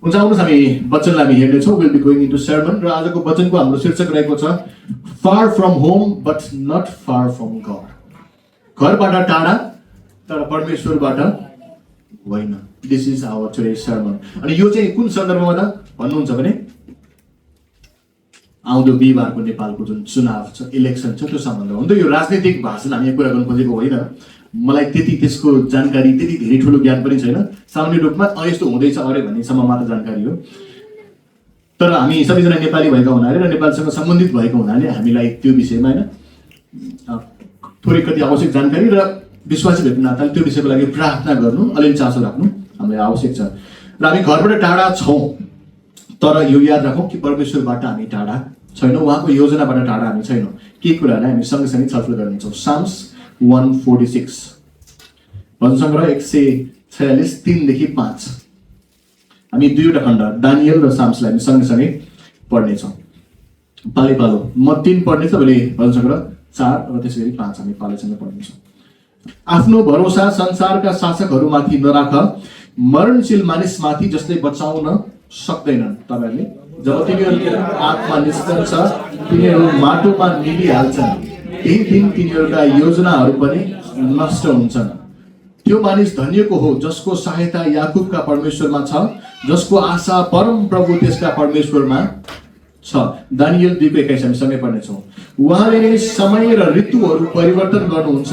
हुन्छ आउनुहोस् हामी वचनलाई हामी हेर्नेछौँ. Will be going into sermon. र आजको वचनको हाम्रो शीर्षक रहेको छ far from home but not far from God. घरबाट टाढा तर परमेश्वरबाट होइन. This is our today sermon. अनि यो चाहिँ कुन सन्दर्भमा त भन्नुहुन्छ भने आउँदो बिहिबारको नेपालको जुन चुनाव छ, इलेक्सन छ, त्यो सम्बन्धमा हो. यो राजनीतिक भाषण हामी कुरा गर्नु खोजेको होइन. मलाई त्यसको जानकारी त्यति धेरै ठुलो ज्ञान पनि छैन. सामान्य रूपमा यस्तो हुँदैछ अरे भन्नेसम्म मात्र जानकारी हो. तर हामी सबैजना नेपाली भएका हुनाले र नेपालसँग सम्बन्धित भएको हुनाले हामीलाई त्यो विषयमा होइन थोरै कति आवश्यक जानकारी र विश्वासी भएको नाताले त्यो विषयको लागि प्रार्थना गर्नु, अलिअलि चासो राख्नु हामीलाई आवश्यक छ. र हामी घरबाट टाढा छौँ, तर यो याद राखौँ कि परमेश्वरबाट हामी टाढा छैनौँ, उहाँको योजनाबाट टाढा हामी छैनौँ. के कुरालाई हामी सँगसँगै छलफल गर्नेछौँ. साम्स 146 भजन सङ्ग्रह 146 3देखि 5. हामी दुईवटा खण्ड दानियल र साम्सलाई हामी सँगसँगै पढ्नेछौँ पाली पालो. म 3 पढ्ने तपाईँले भजन सङ्ग्रह 4 र त्यसै गरी 5 हामी पालैसँग पढ्नेछौँ. आफ्नो भरोसा संसारका शासकहरूमाथि नराख, मरणशील मानिसमाथि जसले बचाउन सक्दैनन्. तपाईँहरूले जब तिनीहरूको आत्मा निस्कन्छ तिनीहरू माटोमा मिलिहाल्छन्. त्यही दिन तिनीहरूका योजनाहरू पनि नष्ट हुन्छन्. त्यो मानिस धन्यको हो जसको सहायता याकुबका परमेश्वरमा छ, जसको आशा परम प्रभु त्यसका परमेश्वरमा छ. दानियल 2:21 हामी सँगै पढ्नेछौँ. उहाँले नै समय र ऋतुहरू परिवर्तन गर्नुहुन्छ.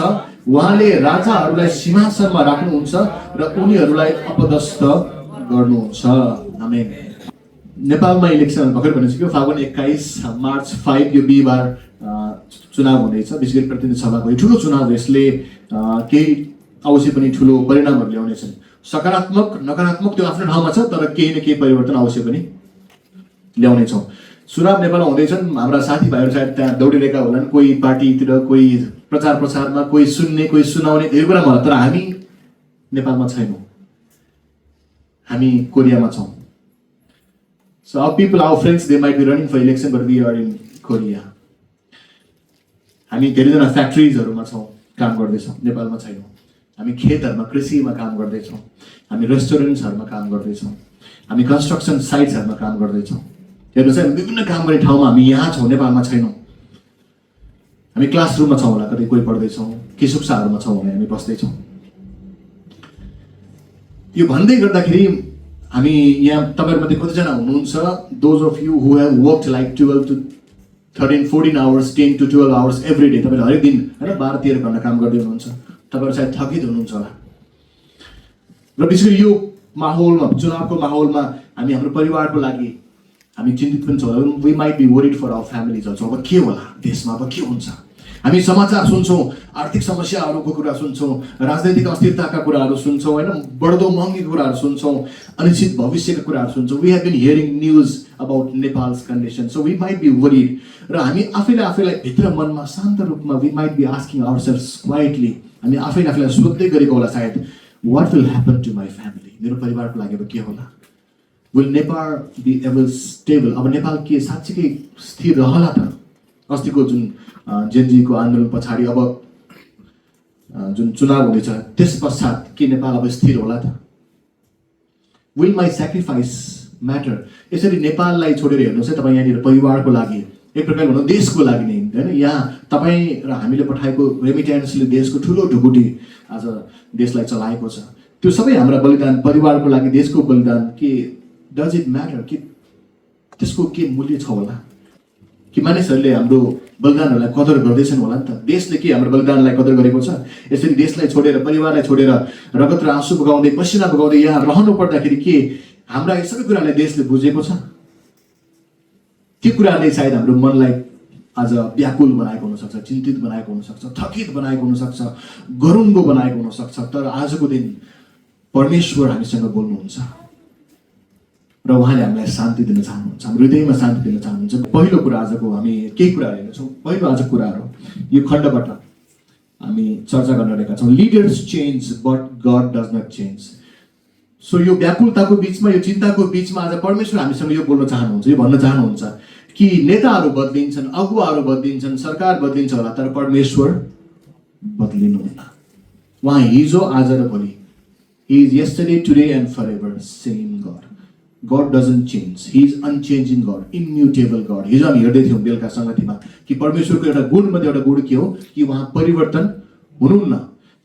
उहाँले राजाहरूलाई सिंहासनमा राख्नुहुन्छ र उनीहरूलाई अपदस्थ गर्नुहुन्छ. आमेन. नेपालमा इलेक्सन भर्खर भनिसक्यो. फागुन 21 मार्च 5 यो बिहिबार चुनाव हुँदैछ. विशेष गरी प्रतिनिधि सभाको ठुलो चुनाव. यसले केही अवश्य पनि ठुलो परिणामहरू ल्याउनेछन्. सकारात्मक नकारात्मक त्यो आफ्नो ठाउँमा छ, तर केही न केही परिवर्तन अवश्य पनि ल्याउनेछौँ. चुनाव नेपालमा हुँदैछन्. हाम्रा साथीभाइहरू सायद त्यहाँ दौडिरहेका होलान्, कोही पार्टीतिर, कोही प्रचार प्रसारमा, कोही सुन्ने, कोही सुनाउने, धेरै कुरामा होला. तर हामी नेपालमा छैनौँ, हामी कोरियामा छौँ. So our people, our friends, they might be running for election, but we are in Korea. हामी धेरैजना फ्याक्ट्रिजहरूमा छौँ, काम गर्दैछौँ, नेपालमा छैनौँ. हामी खेतहरूमा, कृषिमा काम गर्दैछौँ. हामी रेस्टुरेन्ट्सहरूमा काम गर्दैछौँ. हामी कन्स्ट्रक्सन साइट्सहरूमा काम गर्दैछौँ. हेर्नुहोस् है, विभिन्न काम गर्ने ठाउँमा हामी यहाँ छौँ, नेपालमा छैनौँ. हामी क्लासरुममा छौँ होला, कतै कोही पढ्दैछौँ, किशुक्साहरूमा छौँ भने हामी बस्दैछौँ. यो भन्दै गर्दाखेरि हामी यहाँ तपाईँहरूमध्ये कतिजना हुनुहुन्छ, those of you who have worked like 12 to 13, 14 hours, 10 to 12 hours every day. तपाईँले हरेक दिन होइन 12-13 घन्टा काम गर्दै हुनुहुन्छ. तपाईँहरू सायद थकित हुनुहुन्छ होला. र विशेष गरी यो माहौलमा, चुनावको माहौलमा हामी हाम्रो परिवारको लागि हामी चिन्तित पनि छौँ. We might be worried for our families also. अब के होला देशमा, अब के हुन्छ. हामी समाचार सुन्छौँ, आर्थिक समस्याहरूको कुरा सुन्छौँ, राजनैतिक अस्थिरताका कुराहरू सुन्छौँ, होइन, बढ्दो महँगीको कुराहरू सुन्छौँ, अनिश्चित भविष्यका कुराहरू सुन्छौँ. We have been hearing news about Nepal's condition. So we might be worried. र हामी आफैलाई भित्र मनमा शान्त रूपमा we might be asking ourselves quietly. हामी आफैलाई सोध्दै गरेको होला सायद, what will happen to my family. मेरो परिवारको लागि अब के होला. Will Nepal be ever stable. अब नेपाल के साँच्चीकै स्थिर रहला त. अस्तिको जुन जेनजीको आन्दोलन पछाडि अब जुन चुनाव हुँदैछ त्यस पश्चात के नेपाल अब स्थिर होला त. Will my sacrifice matter. यसरी नेपाललाई छोडेर हेर्नुहोस् है, तपाईँ यहाँनिर परिवारको लागि, एक प्रकार भनौँ देशको लागि नै होइन. यहाँ तपाईँ र हामीले पठाएको रेमिट्यान्सले देशको ठुलो ढुकुटी आज देशलाई चलाएको छ. त्यो सबै हाम्रा बलिदान, परिवारको लागि देशको बलिदान, के डज इट म्याटर, कि त्यसको के मूल्य छ होला, कि मानिसहरूले हाम्रो बलिदानहरूलाई कदर गर्दैछन् होला नि त. देशले के हाम्रो बलिदानलाई कदर गरेको छ. यसरी देशलाई छोडेर, परिवारलाई छोडेर, रगत र आँसु बगाउँदै, पसिना बगाउँदै यहाँ रहनु पर्दाखेरि के हाम्रा यी सबै कुरालाई देशले बुझेको छ. त्यो कुराले सायद हाम्रो मनलाई आज व्याकुल बनाएको हुनसक्छ, चिन्तित बनाएको हुनसक्छ, थकित बनाएको हुनसक्छ, गरुङ्गो बनाएको हुनसक्छ. तर आजको दिन परमेश्वर हामीसँग बोल्नुहुन्छ र उहाँले हामीलाई शान्ति दिन चाहनुहुन्छ, हाम्रो हृदयमा शान्ति दिन चाहनुहुन्छ. पहिलो कुरा आजको हामी केही कुराहरू हेर्नेछौँ. पहिलो आजको कुराहरू यो खण्डबाट हामी चर्चा गर्न रहेका छौँ. Leaders change but God does not change. So यो व्याकुलताको बिचमा, यो चिन्ताको बिचमा आज परमेश्वर हामीसँग यो बोल्न चाहनुहुन्छ, यो भन्न चाहनुहुन्छ कि नेताहरू बदलिन्छन्, अगुवाहरू बदलिन्छन्, सरकार बदलिन्छ होला, तर परमेश्वर बदलिनुहुन्न. उहाँ हिजो, आज र भोलि. He is yesterday, today and forever, same God. God doesn't change. He is unchanging God, immutable God. हिजो हामी हेर्दै थियौँ बेलुका संगतिमा कि परमेश्वरको एउटा गुणमध्ये एउटा गुण के हो कि उहाँ परिवर्तन हुनुहुन्न।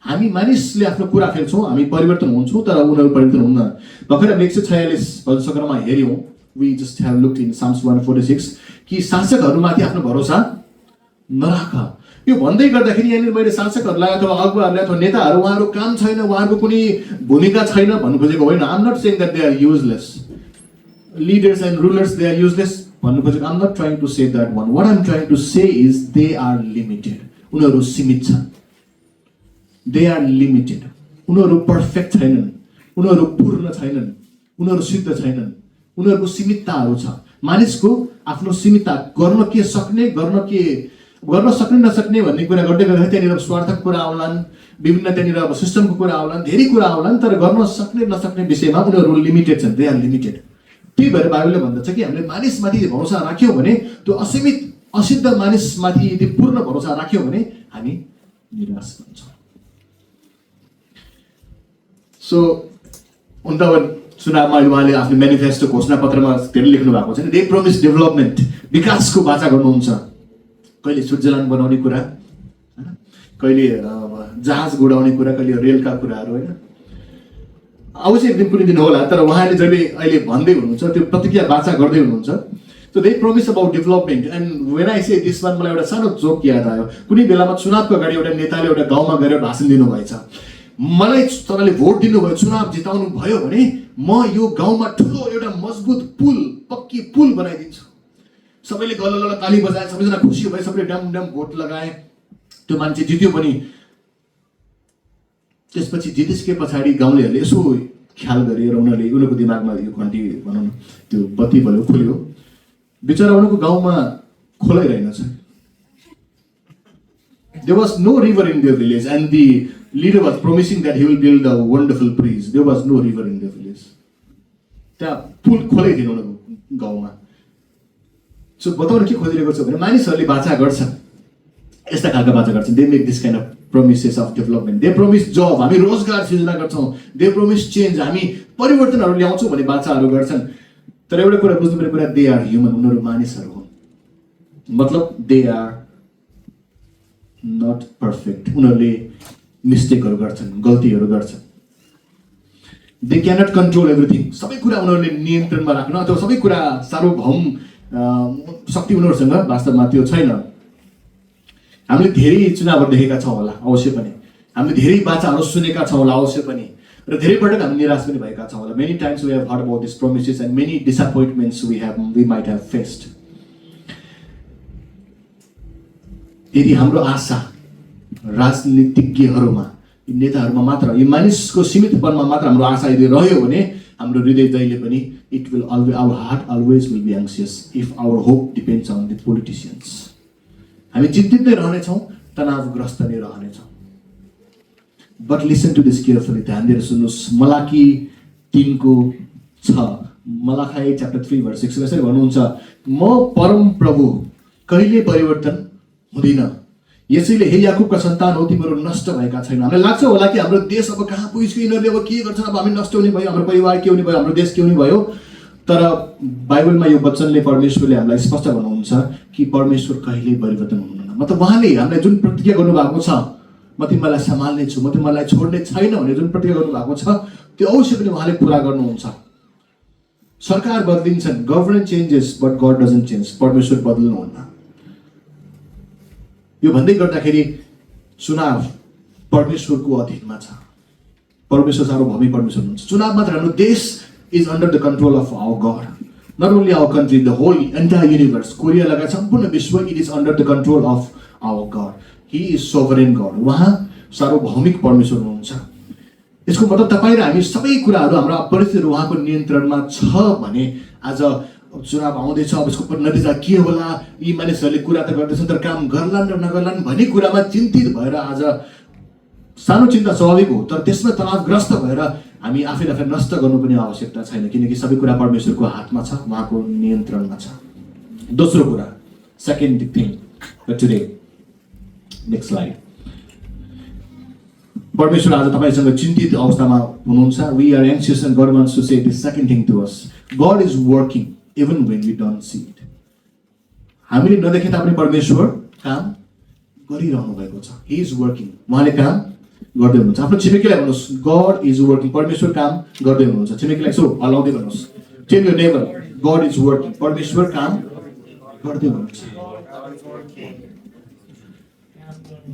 हामी मानिसले आफ्नो कुरा फेर्छौँ, हामी परिवर्तन हुन्छौँ तर उनीहरू परिवर्तन हुन्न। भर्खर हामी 146 भजन सङ्ग्रहमा हेऱ्यौँ, we just have looked in Psalms 146 कि शासकहरूमाथि आफ्नो भरोसा नराख। यो भन्दै गर्दाखेरि यहाँनिर मैले शासकहरूलाई अथवा अगुवाहरूलाई अथवा नेताहरू उहाँहरू काम छैन, उहाँहरूको कुनै भूमिका छैन भन्नु खोजेको होइन। I'm not saying that they are useless. Leaders and rulers, they are useless भन्नु खोजेको। I'm not trying to say that one. What I'm trying to say is they are limited. उनीहरू सीमित छन्। They are limited. उनीहरू perfect छैनन्, उनीहरू पूर्ण छैनन्, उनीहरू सिद्ध छैनन्, उनीहरूको सीमितताहरू छ। मानिसको आफ्नो सीमितता गर्न के सक्ने, गर्न सक्ने नसक्ने भन्ने कुरा गर्दै गर्दाखेरि त्यहाँनिर स्वार्थको कुरा आउलान्, विभिन्न त्यहाँनिर अब सिस्टमको कुरा आउलान्, धेरै कुरा आउलान्, तर गर्न सक्ने नसक्ने विषयमा उनीहरू लिमिटेड छन्। They are limited. त्यही भएर बाइबलले भन्दछ कि हामीले मानिसमाथि भरोसा राख्यौँ भने, त्यो असीमित असिद्ध मानिसमाथि यदि पूर्ण भरोसा राख्यौँ भने हामी निराश हुन्छौँ। सो उन त चुनावमा उहाँले आफ्नो मेनिफेस्टो घोषणा पत्रमा धेरै लेख्नु भएको छ नि, दे प्रोमिस डेभलपमेन्ट, विकासको बाचा गर्नुहुन्छ। कहिले स्विट्जरल्यान्ड बनाउने कुरा हैन, कहिले जहाज गुडाउने कुरा, कहिले रेलका कुराहरू हैन। अवश्य एक दिन कुनै दिन होला, तर उहाँले जहिले अहिले भन्दै हुनुहुन्छ त्यो प्रतिक्रिया बाचा गर्दै हुनुहुन्छ। So they promise about development and when I say this one, मलाई एउटा सानो जोक याद आयो। कुनै बेलामा चुनावको अगाडि एउटा नेताले एउटा गाउँमा गएर भाषण दिनुभएछ, मलाई तपाईँले भोट दिनुभयो, चुनाव जिताउनु भयो भने म यो गाउँमा ठुलो एउटा मजबुत पुल, पक्की पुल बनाइदिन्छु। सबैले गल्ल ताली बजाए, सबैजना खुसी भए, सबैले डम डम भोट लगाए। त्यो मान्छे जित्यो पनि। त्यसपछि जितिसके पछाडि गाउँलेहरूले यसो ख्याल गरेर उनीहरूको दिमागमा यो घन्टी भनौँ न त्यो बत्ती बल्यो, खुल्यो, बिचरा उनीहरूको गाउँमा खोलै रहेनछ। There was no river in their village and the leader was promising that he will build a wonderful bridge. There was no river in their village. त्यहाँ पुल खोलै थिएन उनीहरूको गाउँमा। सो बताउन के खोजिरहेको छ भने मानिसहरूले बाचा गर्छन्, यस्ता खालका बाचा गर्छन्। They make this kind of promises of development. They promise जब, हामी रोजगार सृजना गर्छौँ। दे प्रोमिस चेन्ज, हामी परिवर्तनहरू ल्याउँछौँ भन्ने बाचाहरू गर्छन्। तर एउटा कुरा बुझ्नुपर्ने कुरा, दे आर ह्युमन, उनीहरू मानिसहरू हुन्। मतलब दे आर नट पर्फेक्ट, उनीहरूले मिस्टेकहरू गर्छन्, गल्तीहरू गर्छन्। दे क्यानट कन्ट्रोल एभ्रिथिङ, सबै कुरा उनीहरूले नियन्त्रणमा राख्न अथवा सबै कुरा सार्वभौम शक्ति उनीहरूसँग वास्तवमा त्यो छैन। हामीले धेरै चुनावहरू देखेका छौँ होला, अवश्य पनि। हामीले धेरै बाचाहरू सुनेका छौँ होला, अवश्य पनि। र धेरै पटक हामी निराश पनि भएका छौँ होला। Many times we have heard about this promises and many disappointments we might have faced. यदि हाम्रो आशा राजनीतिज्ञहरूमा, नेताहरूमा मात्र, यो मानिसको सीमितपनमा मात्र हाम्रो आशा यदि रह्यो भने हाम्रो हृदय जहिले पनि it will always, our heart always will be anxious if our hope depends on the politicians. हामी चिन्तित नै रहनेछौँ, तनावग्रस्त नै रहनेछौँ। But listen to this carefully, ध्यान दिएर सुन्नुहोस्। मलाकी 3:6, मलाखाई च्याप्टर 3:6 यसरी भन्नुहुन्छ, म परम प्रभु कहिले परिवर्तन हुँदैन, यसैले हे याकुबका सन्तान हो, तिमीहरू नष्ट भएका छैन। हामीलाई लाग्छ होला कि हाम्रो देश अब कहाँ पुगिसक्यो, यिनीहरूले अब के गर्छन्, अब हामी नष्ट हुने भयो, हाम्रो परिवार के हुने भयो, हाम्रो देश के हुने भयो। तर बाइबलमा यो वचनले, परमेश्वरले हामीलाई स्पष्ट भन्नुहुन्छ कि परमेश्वर कहिल्यै परिवर्तन हुनुहुन्न। मतलब उहाँले हामीलाई जुन प्रतिज्ञा गर्नुभएको छ, म तिमीलाई सम्हाल्ने छु, म तिमीलाई छोड्ने छैन भनेर जुन प्रतिज्ञा गर्नुभएको छ, त्यो अवश्य पनि उहाँले पुरा गर्नुहुन्छ। सरकार बदलिन्छन्, government changes, but God doesn't change, परमेश्वर बदल्नुहुन्न। यो भन्दै गर्दाखेरि चुनाव परमेश्वरको अधीनमा छ। परमेश्वर सार्वभौमिक परमेश्वर हुनुहुन्छ। चुनाव मात्र हाम्रो देश is under the control of our God, not only our country, the whole entire universe, Korea लगायत सम्पूर्ण विश्व, it is under the control of our God. He is sovereign God, उहाँ सार्वभौमिक परमेश्वर हुनुहुन्छ। यसको मतलब तपाईँ र हामी सबै कुराहरू, हाम्रा परिस्थितिहरू उहाँको नियन्त्रणमा छ भने आज चुनाव आउँदैछ, अब यसको नतिजा के होला, यी मानिसहरूले कुरा त गर्दैछन् तर काम गर्लान् र नगर्लान् भन्ने कुरामा चिन्तित भएर आज सानो चिन्ता स्वाभाविक हो, तर त्यसमा तनावग्रस्त भएर हामी आफैलाई नष्ट गर्नु पनि आवश्यकता छैन, किनकि सबै कुरा परमेश्वरको हातमा छ, उहाँको नियन्त्रणमा छ। दोस्रो कुरा, second thing today, next slide. परमेश्वर आज तपाईसँग चिन्तित अवस्थामा हुनुहुन्छ। We are anxious and God wants to say this second thing to us. God is working even when we don't see it. हामीले नदेखे तापनि परमेश्वर काम गरिरहनु भएको छ. He is working. उहाँले काम गर्दै हुनुहुन्छ. आफ्नो छिमेकीलाई भन्नुहोस्, God is working. परमेश्वर काम गर्दै हुनुहुन्छ. छिमेकीलाई सो हल्लाउँदै भन्नुहोस्. Tell your neighbor, God is working. परमेश्वर काम गर्दै हुनुहुन्छ.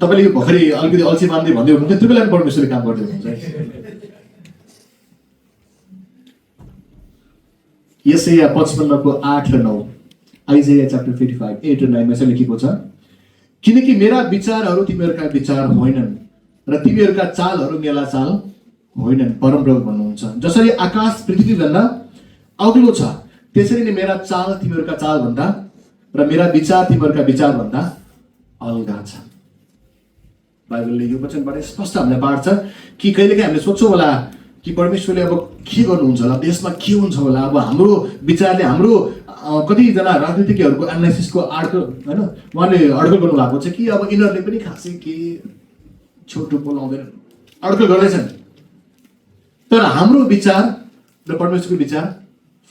तपाईले यो भर्खरै अलिकति अल्छी मान्दै भन्दै हुनुहुन्छ, त्यो बेला परमेश्वरले काम गर्दै हुनुहुन्छ. यशाया 55 को 8 र 9, आइजाया च्याप्टर 55 8 र 9 मा चाहिँ लेखेको छ, किनकि मेरा विचारहरू तिमीहरूका विचार होइनन् र तिमीहरूका चालहरू मेरा चाल होइनन्, परमप्रभु भन्नुहुन्छ. जसरी आकाश पृथ्वी भन्दा अग्लो छ त्यसरी नै मेरा चाल तिमीहरूका चाल भन्दा र मेरा विचार तिमीहरूका विचार भन्दा अलगा छ. बाइबलले यो वचनबाट स्पष्ट हामीलाई बाँड्छ कि कहिलेकाहीँ हामीले सोच्छौँ होला कि परमेश्वरले अब के गर्नुहुन्छ होला, देशमा के हुन्छ होला, अब हाम्रो विचारले हाम्रो कतिजना राजनीतिज्ञहरूको एनालाइसिसको आर्टिकल होइन उहाँले आर्टिकल गर्नु भएको छ कि अब यिनीहरूले पनि खासै के छोटो बोलाउँदैन आर्टिकल गर्दैछन्. तर हाम्रो विचार र परमेश्वरको विचार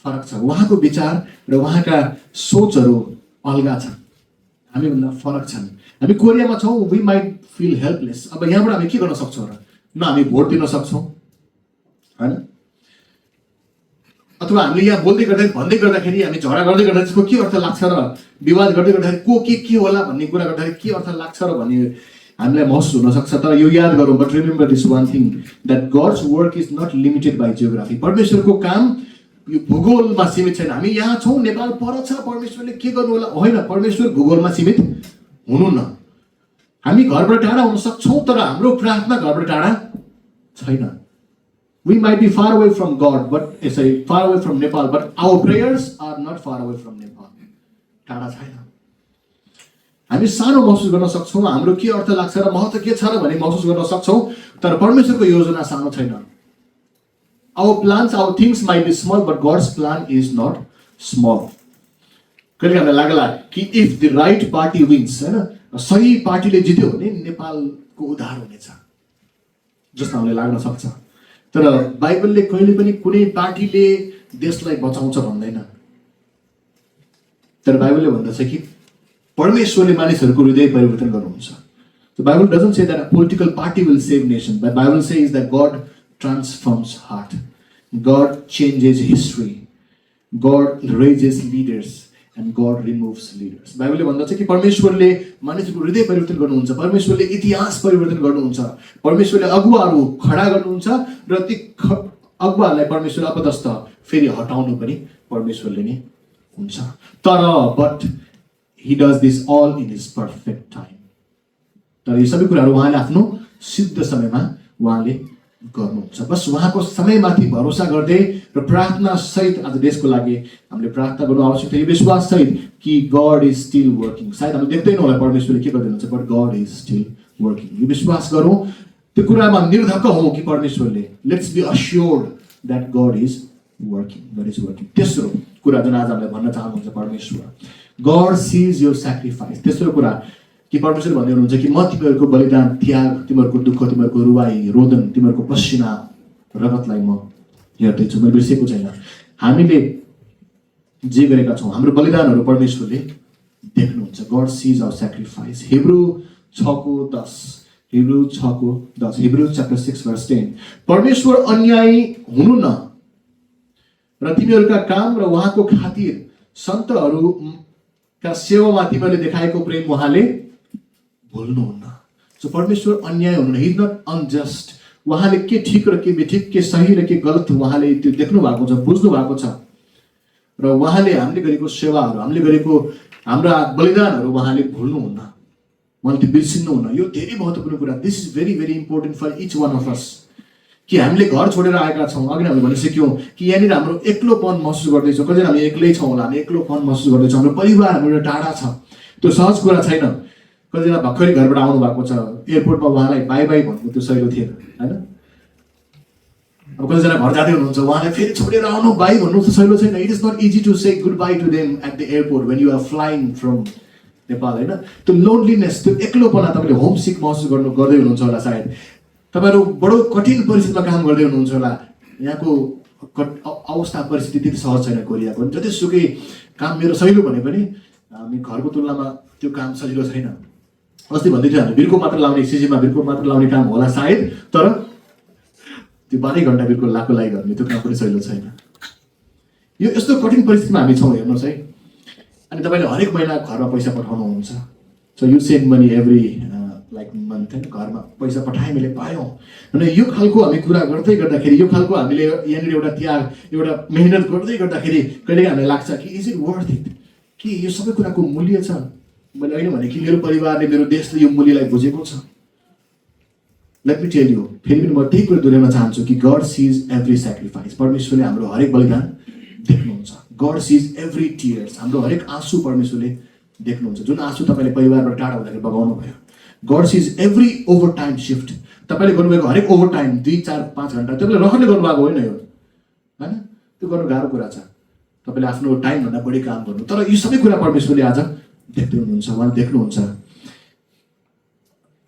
फरक छ. उहाँको विचार र उहाँका सोचहरू अलगा छन्, हामीभन्दा फरक छन्. हामी कोरियामा छौँ, वी माइट फिल हेल्पलेस. अब यहाँबाट हामी के गर्न सक्छौँ र? न हामी भोट दिन सक्छौँ होइन, अथवा हामीले यहाँ बोल्दै गर्दाखेरि भन्दै गर्दाखेरि हामी झगडा गर्दै गर्दा त्यसको के अर्थ लाग्छ र, विवाद गर्दै गर्दाखेरि को के होला भन्ने कुरा गर्दाखेरि के अर्थ लाग्छ र भन्ने हामीलाई महसुस हुन सक्छ. तर यो याद गरौँ, but remember this one thing, that God's work is not limited by geography. परमेश्वरको काम यो भूगोलमा सीमित छैन. हामी यहाँ छौँ, नेपाल पर छ, परमेश्वरले के गर्नु होला होइन, परमेश्वर भूगोलमा सीमित हुनुहुन्न. हामी घरबाट टाढा हुन सक्छौँ तर हाम्रो प्रार्थना घरबाट टाढा छैन. We might be far away from God, but far away from Nepal, but our prayers are not far away from Nepal. टाढा छैन. हामी सानो महसुस गर्न सक्छौँ, हाम्रो के अर्थ लाग्छ र महत्त्व के छ र भन्ने महसुस गर्न सक्छौँ, तर परमेश्वरको योजना सानो छैन. Our plans, our things might be small, but God's plan is not small. कहिले हामीलाई लाग्ला कि if the right party wins, हैन, सही पार्टीले जित्यो भने नेपालको उद्धार हुनेछ जस्तो हामीलाई लाग्न सक्छ. तर बाइबलले कहिले पनि कुनै पार्टीले देशलाई बचाउँछ भन्दैन. तर बाइबलले भन्दछ कि परमेश्वरले मानिसहरूको हृदय परिवर्तन गर्नुहुन्छ. The Bible doesn't say that a political party will save nation. The Bible says that God transforms heart. God changes history. God raises leaders and God removes leaders. बाइबलले भन्दछ कि परमेश्वरले मानिसको हृदय परिवर्तन गर्नुहुन्छ, परमेश्वरले इतिहास परिवर्तन गर्नुहुन्छ, परमेश्वरले अगुवाहरू खडा गर्नुहुन्छ र ती अगुवाहरूलाई परमेश्वर अपदस्थ फेरि हटाउनु पनि परमेश्वरले नै हुन्छ. तर but he does this all in his perfect time. तर यो सबै कुराहरू उहाँले आफ्नो सिद्ध समयमा उहाँले गर्नुहुन्छ. बस उहाँको समयमाथि भरोसा गर्दै र प्रार्थना सहित आज देशको लागि हामीले प्रार्थना गर्नु आवश्यक छ. यो विश्वास सहित कि गॉड इज स्टिल वर्किङ. सायद हामीले देख्दैनौँ होला परमेश्वरले के गर्दै हुनुहुन्छ, but God is still working. यो विश्वास गरौँ, त्यो कुरामा निर्धक्क हौँ कि परमेश्वरले, let's be assured that God is working. God is working. तेस्रो कुरा जुन आज हामीले भन्न चाहनुहुन्छ, परमेश्वर गॉड सीज योर सैक्रिफाइस. तेस्रो कुरा कि परमेश्वर भन्दै हुनुहुन्छ कि म तिमीहरूको बलिदान, त्याग, तिमीहरूको दुःख, तिमीहरूको रुवाई, रोदन, तिमीहरूको पसिना, रगतलाई म हेर्दैछु. मैले बिर्सेको छैन. हामीले जे गरेका छौँ, हाम्रो बलिदानहरू परमेश्वरले देख्नुहुन्छ. God sees our sacrifice. Hebrew 6:10, Hebrew 6:10, Hebrew chapter 6 verse 10. परमेश्वर अन्यायी हुनुहुन्न र तिमीहरूका काम र उहाँको खातिर सन्तहरूका सेवामा तिमीहरूले देखाएको प्रेम उहाँले भुल्नुहुन्न. सो परमेश्वर अन्याय हुनुहुन्न. He is not unjust. उहाँले के ठिक र के बेठिक, के सही र के गलत उहाँले त्यो देख्नु भएको छ, बुझ्नु भएको छ. र उहाँले हामीले गरेको सेवाहरू, हामीले गरेको हाम्रा बलिदानहरू उहाँले भुल्नुहुन्न, उहाँले त्यो बिर्सिनुहुन्न. यो धेरै महत्त्वपूर्ण कुरा. This is very very important for each one of us. कि हामीले घर छोडेर आएका छौँ. अघि हामीले भनिसक्यौँ कि यहाँनिर हाम्रो एक्लोपन महसुस गर्दैछौँ. कतिजना हामी एक्लै छौँ होला, हामी एक्लोपन महसुस गर्दैछौँ. हाम्रो परिवार हाम्रो टाढा छ. त्यो सहज कुरा छैन. कतिजना भर्खरै घरबाट आउनु भएको छ, एयरपोर्टमा उहाँलाई बाई बाई भन्नु त्यो सहिलो थिएन होइन. अब कतिजना घर जाँदै हुनुहुन्छ, उहाँलाई फेरि छोडेर आउनु बाई भन्नु त सहिलो छैन. It is not easy to say goodbye to them at the airport when you are flying from Nepal होइन. त्यो लोनलीनेस, त्यो एक्लोपना तपाईँले होम सिक महसुस गर्दै हुनुहुन्छ होला. सायद तपाईँहरू बडो कठिन परिस्थितिमा काम गर्दै हुनुहुन्छ होला. यहाँको अवस्था परिस्थिति त्यति सहज छैन कोरियाको। जतिसुकै काम मेरो सजिलो भने पनि हामी घरको तुलनामा त्यो काम सजिलो छैन। अस्ति भन्दै थियो हामी बिर्को मात्र लाउने, सिसीमा बिर्को मात्र लाउने काम होला सायद, तर त्यो 12 घन्टा बिर्को लाको लागि गर्ने त्यो काम पनि सजिलो छैन। यो यस्तो कठिन परिस्थितिमा हामी छौँ, हेर्नुहोस् है। अनि तपाईँले हरेक महिना घरमा पैसा पठाउनुहुन्छ, so you send money every like month, होइन, घरमा पैसा पठाएँ मैले पायौँ। अनि यो खालको हामी कुरा गर्दै गर्दाखेरि, यो खालको हामीले यहाँनिर एउटा त्याग, एउटा मेहनत गर्दै गर्दाखेरि कहिले हामीलाई लाग्छ कि इज इट वर्थ इट, कि यो सबै कुराको मूल्य छ। मैले होइन भने कि मेरो परिवारले, मेरो देशले यो मूल्यलाई बुझेको छ। लेट मी टेल यु, फेरि पनि म त्यही कुरा दोहोऱ्याउन चाहन्छु कि गड सिज एभ्री सेक्रिफाइस। परमेश्वरले हाम्रो हरेक बलिदान देख्नुहुन्छ। गड सिज एभ्री टियर्स, हाम्रो हरेक आँसु परमेश्वरले देख्नुहुन्छ। जुन आँसु तपाईँले परिवारबाट टाढा हुँदाखेरि बगाउनु भयो। गड सिज एभ्री ओभर टाइम सिफ्ट, तपाईँले गर्नुभएको हरेक ओभर टाइम 2, 4, 5 घन्टा तपाईँले रखले गर्नुभएको होइन यो, होइन, त्यो गर्नु गाह्रो कुरा छ। तपाईँले आफ्नो टाइमभन्दा बढी काम गर्नु, तर यो सबै कुरा परमेश्वरले आज देख्दै हुनुहुन्छ, उहाँले देख्नुहुन्छ।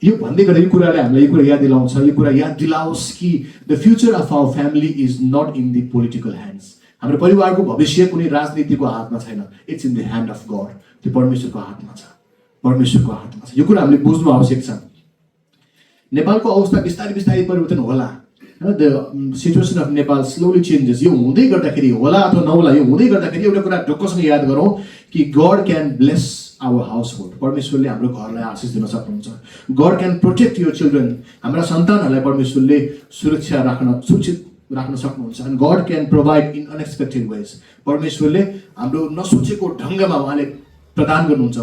यो भन्दै गर्दा यो कुराले हामीलाई यो कुरा याद दिलाउँछ, यो कुरा याद दिलाओस् कि the future of our family is not in the political hands. हाम्रो परिवारको भविष्य कुनै राजनीतिको हातमा छैन, it's in the hand of God. त्यो परमेश्वरको हातमा छ, परमेश्वरको हातमा छ। यो कुरा हामीले बुझ्नु आवश्यक छ। नेपालको अवस्था बिस्तारै बिस्तारै परिवर्तन होला, होइन। The situation of Nepal slowly changes. यो हुँदै गर्दाखेरि होला अथवा नहोला, यो हुँदै गर्दाखेरि एउटा कुरा ढुक्कसँग याद गरौँ कि God can bless our household. परमेश्वरले हाम्रो घरलाई आशिष दिन सक्नुहुन्छ। God can protect your children. हाम्रा सन्तानहरूलाई परमेश्वरले सुरक्षित राख्न सक्नुहुन्छ। And God can provide in unexpected ways. परमेश्वरले हाम्रो नसोचेको ढङ्गमा उहाँले प्रदान गर्नुहुन्छ,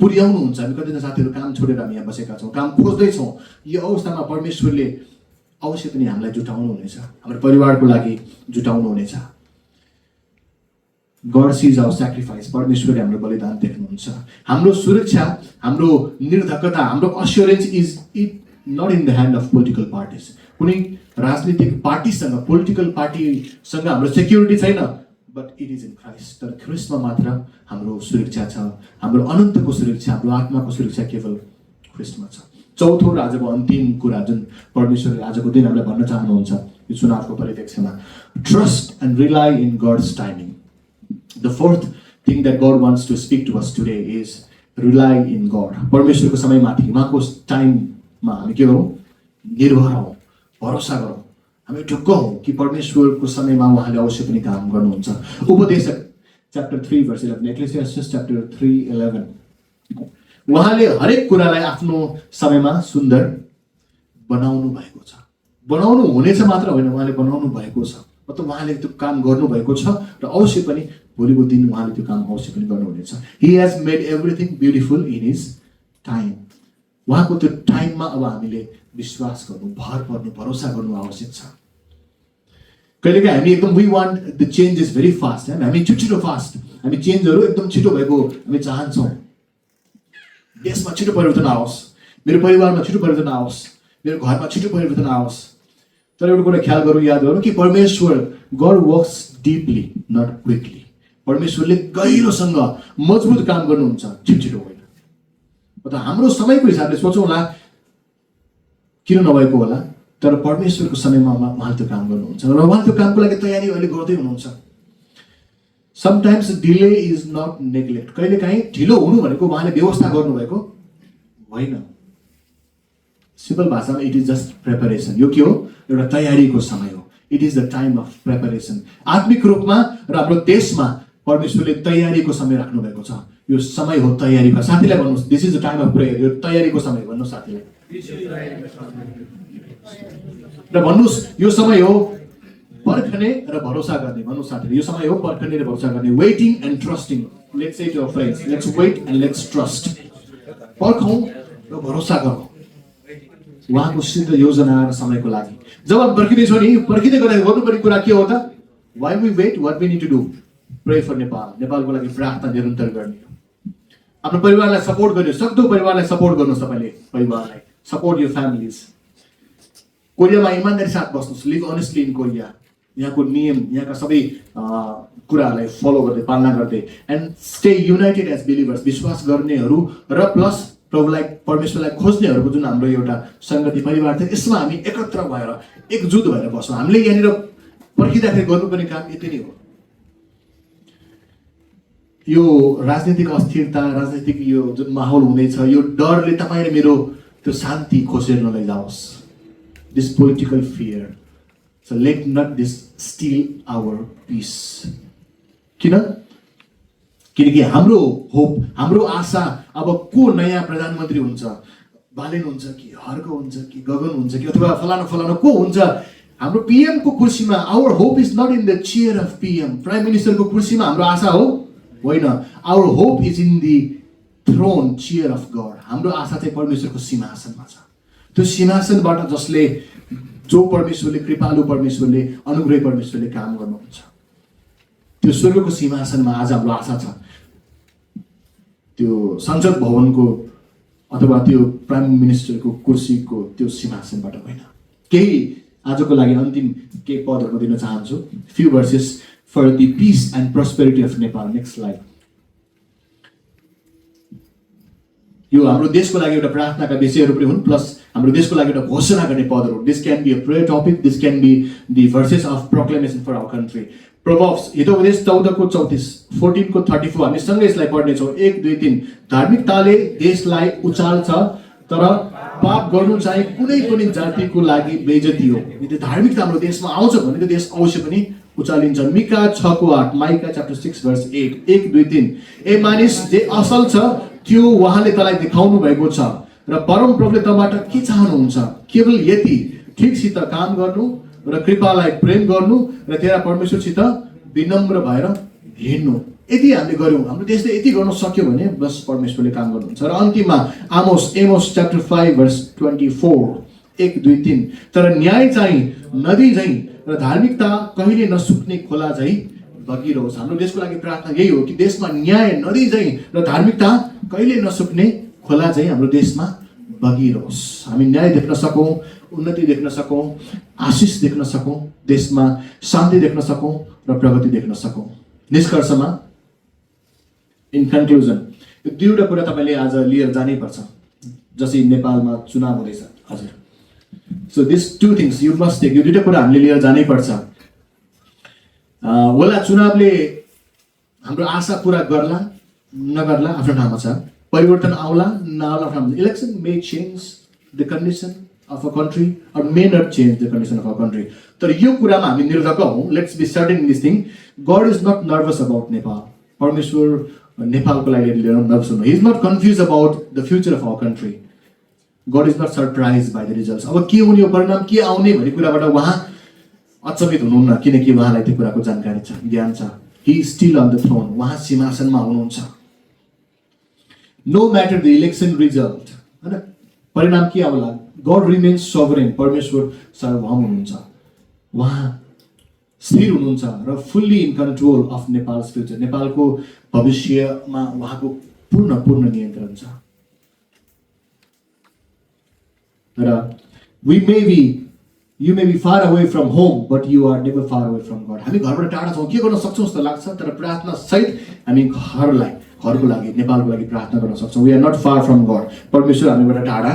पुर्याउनुहुन्छ। हामी कतिजना साथीहरू काम छोडेर हामी यहाँ बसेका छौँ, काम खोज्दैछौँ। यो अवस्थामा परमेश्वरले अवश्य पनि हामीलाई जुटाउनुहुनेछ, हाम्रो परिवारको लागि जुटाउनुहुनेछ। God sees our sacrifice. परमेश्वरले हाम्रो बलिदान देख्नुहुन्छ। हाम्रो सुरक्षा, हाम्रो निर्धकता, हाम्रो assurance is it not in the hand of political parties. कुनै राजनीतिक पार्टीसँग, पोलिटिकल पार्टीसँग हाम्रो सेक्युरिटी छैन, but it is in Christ. तर ख्रिस्टमा मात्र हाम्रो सुरक्षा छ। हाम्रो अनन्तको सुरक्षा, हाम्रो आत्माको सुरक्षा केवल ख्रिस्टमा छ। चौथो र आजको अन्तिम कुरा जुन परमेश्वरले आजको दिन हामीलाई भन्न चाहनुहुन्छ यो चुनावको परिप्रेक्ष्यमा, trust and rely in God's timing. The fourth thing that God wants to speak to us today is rely in God. परमेश्वरको समयमाथि, उहाँको टाइममा हामी के गरौँ? निर्भर हौँ, भरोसा गरौँ। हामी ढुक्क हौँ कि परमेश्वरको समयमा उहाँले अवश्य पनि काम गर्नुहुन्छ। उपदेशक च्याप्टर 3 verse 11, एक्लेसियास्टिस च्याप्टर 3:11, उहाँले हरेक कुरालाई आफ्नो समयमा सुन्दर बनाउनु भएको छ। बनाउनु हुनेछ मात्र होइन, उहाँले बनाउनु भएको छ। मतलब उहाँले त्यो काम गर्नुभएको छ र अवश्य पनि भोलिको दिन उहाँले त्यो काम अवश्य पनि गर्नुहुनेछ। He has made everything beautiful in his time. उहाँको त्यो टाइममा अब हामीले विश्वास गर्नु, भर पर्नु, भरोसा गर्नु आवश्यक छ। कहिलेकाहीँ हामी एकदम we want the change is very fast, हामी छिटो फास्ट, हामी चेन्जहरू एकदम छिटो भएको हामी चाहन्छौँ। देशमा छिटो परिवर्तन आओस्, मेरो परिवारमा छिटो परिवर्तन आओस्, मेरो घरमा छिटो परिवर्तन आओस्। तर एउटा कुरा ख्याल गरौँ, याद गरौँ कि परमेश्वर, God works deeply not quickly. परमेश्वरले गहिरोसँग मजबुत काम गर्नुहुन्छ, छिटो होइन। मतलब हाम्रो समयको हिसाबले सोचौँला किन नभएको होला, तर परमेश्वरको समयमा उहाँले त्यो काम गर्नुहुन्छ र उहाँले त्यो कामको लागि तयारी अहिले गर्दै हुनुहुन्छ। Sometimes delay is not neglect. कहिलेकाहीँ ढिलो हुनु भनेको उहाँले व्यवस्था गर्नुभएको होइन। सिम्पल भाषामा इट इज जस्ट प्रिपरेसन। यो के हो? एउटा तयारीको समय हो। It is the time of preparation. आत्मिक रूपमा र हाम्रो देशमा परमेश्वरले तयारीको समय राख्नुभएको छ। यो समय हो तयारीको। साथीलाई भन्नुहोस्, this is the time of prayer. यो तयारीको समय भन्नुहोस् साथीलाई, र भन्नुहोस् यो समय हो पर्खने र भरोसा गर्ने। भन्नुहोस् साथीले, यो समय हो पर्खने र भरोसा गर्ने। Waiting and trusting. Let's say to our friends, let's wait and let's trust. पर्खौँ र भरोसा गरौँ उहाँको सिद्ध योजना र समयको लागि। जब हामी पर्खिँदैछौँ नि, पर्खिँदै गर्दा गर्नुपर्ने कुरा के हो त? Why we wait, what we need to do? Pray for Nepal. नेपालको लागि प्रार्थना निरन्तर गर्ने। आफ्नो परिवारलाई सपोर्ट गर्नु, सक्दो परिवारलाई सपोर्ट गर्नुहोस्। तपाईँले परिवारलाई सपोर्ट योर फ्यामिलीज। कोरियामा इमान्दारी साथ बस्नुहोस्। Live honestly in Korea. यहाँको नियम, यहाँका सबै कुराहरूलाई फलो गर्दै, पालना गर्दै। And stay united as believers. विश्वास गर्नेहरू र प्लस प्रभुलाई, परमेश्वरलाई खोज्नेहरूको जुन हाम्रो एउटा सङ्गति परिवार थियो, यसमा हामी एकत्र भएर एकजुट भएर बस्छौँ। हामीले यहाँनिर पर्खिँदाखेरि गर्नुपर्ने काम यति नै हो। यो राजनीतिक अस्थिरता, राजनीतिक यो जुन माहौल हुँदैछ, यो डरले तपाईँ र मेरो त्यो शान्ति खोसेर नलैजाओस्। This political fear, so let not this steal our peace. किनकि हाम्रो होप, हाम्रो आशा अब को नयाँ प्रधानमन्त्री हुन्छ, बालेन हुन्छ कि हर्क हुन्छ कि गगन हुन्छ कि अथवा फलाना फलाना को हुन्छ, हाम्रो पीएम को कुर्सीमा our hope is not in the chair of PM, prime मिनिस्टरको कुर्सीमा हाम्रो आशा हो होइन। Our hope is in the throne chair of God. हाम्रो आशा चाहिँ परमेश्वरको सिंहासनमा छ। त्यो सिंहासनबाट जसले, जो परमेश्वरले, कृपालु परमेश्वरले, अनुग्रही परमेश्वरले काम गर्नुहुन्छ, त्यो स्वर्गको सिंहासनमा आज हाम्रो आशा छ। त्यो संसद भवनको अथवा त्यो प्राइम मिनिस्टरको कुर्सीको त्यो सिंहासनबाट होइन। केही आजको लागि अन्तिम केही पदहरू दिन चाहन्छु। Few verses for the peace and prosperity of Nepal. Next slide. यो हाम्रो देशको लागि एउटा प्रार्थनाका विषयहरू पनि हुन्, प्लस हाम्रो देशको लागि एउटा घोषणा गर्ने पदहरू। This can be a prayer topic, this can be the verses of proclamation for our country. Proverbs हितोपदेश 14:34, 14:34 हामी सँगै यसलाई पढ्नेछौँ। 1, 2, 3। धार्मिकताले देशलाई उचाल्छ, तर पाप गर्नु चाहिँ कुनै पनि जातिको लागि बेइज्जती हो। यदि धार्मिकता हाम्रो देशमा आउँछ भने त्यो देश अवश्य पनि उचालिन्छ। मिका 6:8, माइका च्याप्टर 6 verse 8, 1, 2, 3। ए मानिस, जे असल छ त्यो उहाँले तँलाई देखाउनु भएको छ र परम प्रभुले तँबाट के चाहनुहुन्छ? केवल यति, ठिकसित काम गर्नु र कृपालाई प्रेम गर्नु र तेरा परमेश्वरसित विनम्र भएर हिँड्नु। यदि हामीले गर्यौँ, हाम्रो देशले यति गर्न सक्यो भने बस परमेश्वरले काम गर्नुहुन्छ। र अन्तिममा एमोस च्याप्टर 5 verse 24, 1, 2, 3। तर न्याय चाहिँ नदी झैँ र धार्मिकता कहिले नसुक्ने खोला झैँ बगिरहोस्। हाम्रो देशको लागि प्रार्थना यही हो कि देशमा न्याय नदी झैँ र धार्मिकता कहिले नसुक्ने खोला झैँ हाम्रो देशमा बगिरहोस्। हामी न्याय देख्न सकौँ, उन्नति देख्न सकौँ, आशिष देख्न सकौँ, देशमा शान्ति देख्न सकौँ र प्रगति देख्न सकौँ। निष्कर्षमा, इन कन्क्लुजन, यो दुईवटा कुरा तपाईँले आज लिएर जानै पर्छ जसै नेपालमा चुनाव हुँदैछ। हजुर, so this two things you must take. यो दुईवटा कुरा हामीले लिएर जानै पर्छ। होला चुनावले हाम्रो आशा पुरा गर्ला नगर्ला आफ्नो ठाउँमा छ, परिवर्तन आउला नआउला आफ्नो ठाउँमा। Election may change the condition of a country or may not change the condition of our country. तर यो कुरामा हामी निर्धक्क हौँ। Let's be certain in this thing, God is not nervous about Nepal. परमेश्वर नेपालको लागि लिएर नर्भस हुनु। He is not confuse about the future of our country. God is not surprise by the results. अब के हुने हो, परिणाम के आउने भन्ने कुराबाट उहाँ अचम्मित हुनुहुन्न, किनकि उहाँलाई त्यो कुराको जानकारी छ, ज्ञान छ। He is still on the throne, उहाँ सिंहासनमा हुनुहुन्छ। No matter the election result, होइन, परिणाम के आउला, गड रिमेन्स सोभरेन। परमेश्वर सार्वभौम हुनुहुन्छ, उहाँ स्थिर हुनुहुन्छ र fully in control of Nepals future. नेपालको भविष्यमा उहाँको पूर्ण नियन्त्रण छ। र you may be far away from home, but you are never far away from God. हामी घरबाट टाढा छौँ, के गर्न सक्छौँ जस्तो लाग्छ, तर प्रार्थना सहित हामी घरको लागि, नेपालको लागि प्रार्थना गर्न सक्छौँ। We are not far from God. परमेश्वर हामीबाट टाढा